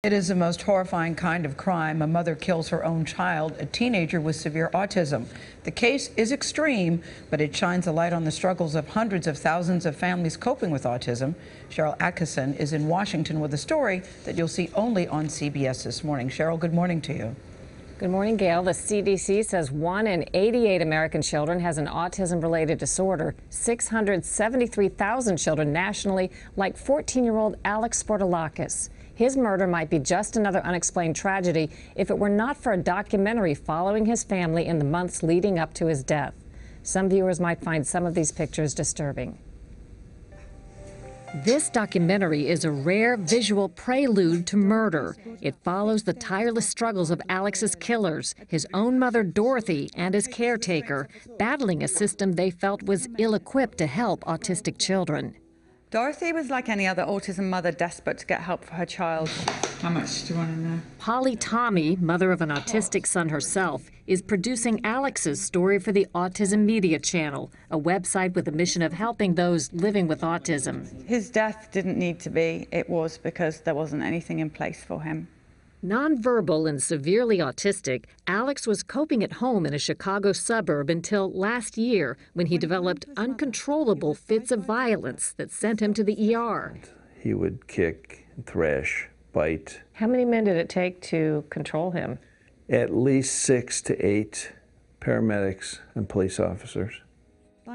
It is the most horrifying kind of crime. A mother kills her own child, a teenager with severe autism. The case is extreme, but it shines a light on the struggles of hundreds of thousands of families coping with autism. Cheryl Atkinson is in Washington with a story that you'll see only on CBS this morning. Cheryl, good morning to you. Good morning, Gail. The CDC says 1 in 88 American children has an autism-related disorder. 673,000 children nationally, like 14-year-old Alex Sportalakis. His murder might be just another unexplained tragedy if it were not for a documentary following his family in the months leading up to his death. Some viewers might find some of these pictures disturbing. This documentary is a rare visual prelude to murder. It follows the tireless struggles of Alex's killers, his own mother Dorothy and his caretaker, battling a system they felt was ill-equipped to help autistic children. Dorothy was like any other autism mother, desperate to get help for her child. How much do you want to know? Polly Tommy, mother of an autistic son herself, is producing Alex's story for the Autism Media Channel, a website with the mission of helping those living with autism. His death didn't need to be. It was because there wasn't anything in place for him. Nonverbal and severely autistic, Alex was coping at home in a Chicago suburb until last year when he developed uncontrollable fits of violence that sent him to the ER. He would kick, thrash, bite. How many men did it take to control him? At least 6 to 8 paramedics and police officers.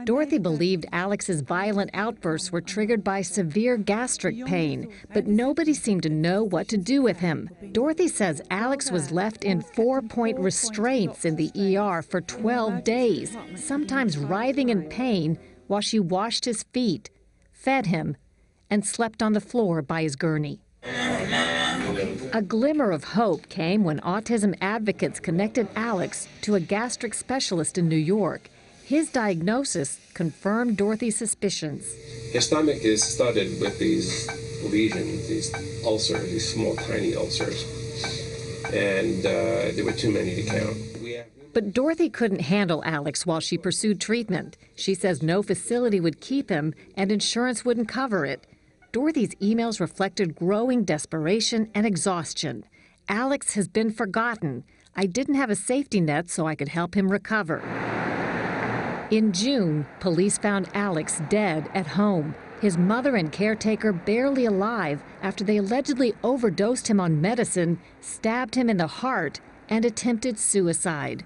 Dorothy believed Alex's violent outbursts were triggered by severe gastric pain, but nobody seemed to know what to do with him. Dorothy says Alex was left in 4-point restraints in the ER for 12 days, sometimes writhing in pain while she washed his feet, fed him, and slept on the floor by his gurney. A glimmer of hope came when autism advocates connected Alex to a gastric specialist in New York. His diagnosis confirmed Dorothy's suspicions. His stomach is studded with these lesions, these ulcers, these small, tiny ulcers, and there were too many to count. But Dorothy couldn't handle Alex while she pursued treatment. She says no facility would keep him and insurance wouldn't cover it. Dorothy's emails reflected growing desperation and exhaustion. Alex has been forgotten. I didn't have a safety net so I could help him recover. In June, police found Alex dead at home, his mother and caretaker barely alive after they allegedly overdosed him on medicine, stabbed him in the heart, and attempted suicide.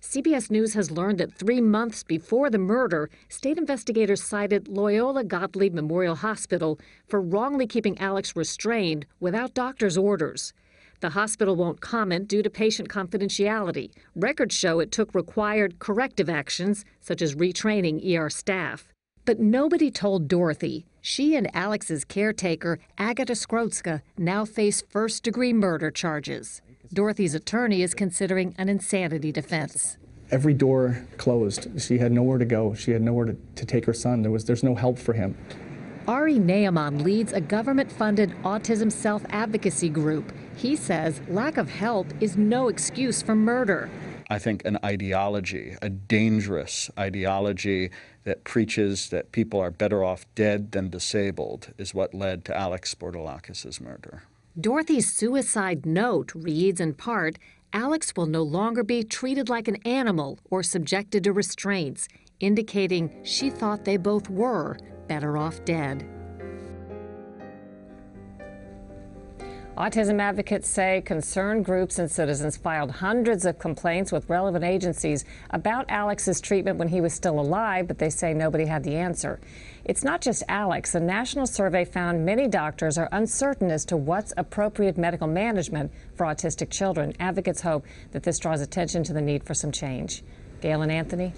CBS News has learned that 3 months before the murder, state investigators cited Loyola Gottlieb Memorial Hospital for wrongly keeping Alex restrained without doctor's orders. The hospital won't comment due to patient confidentiality. Records show it took required corrective actions, such as retraining ER staff. But nobody told Dorothy. She and Alex's caretaker, Agata Skrotzka, now face first-degree murder charges. Dorothy's attorney is considering an insanity defense. Every door closed. She had nowhere to go. She had nowhere to take her son. There's no help for him. Ari Naaman leads a government-funded autism self-advocacy group. He says lack of help is no excuse for murder. I think an ideology, a dangerous ideology that preaches that people are better off dead than disabled, is what led to Alex Sportalakis' murder. Dorothy's suicide note reads in part, Alex will no longer be treated like an animal or subjected to restraints, indicating she thought they both were better off dead. Autism advocates say concerned groups and citizens filed hundreds of complaints with relevant agencies about Alex's treatment when he was still alive, but they say nobody had the answer. It's not just Alex. A national survey found many doctors are uncertain as to what's appropriate medical management for autistic children. Advocates hope that this draws attention to the need for some change. Gail and Anthony?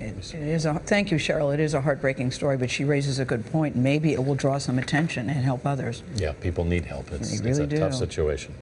Thank you, Cheryl. It is a heartbreaking story, but she raises a good point. Maybe it will draw some attention and help others. Yeah, people need help. It's really a tough situation.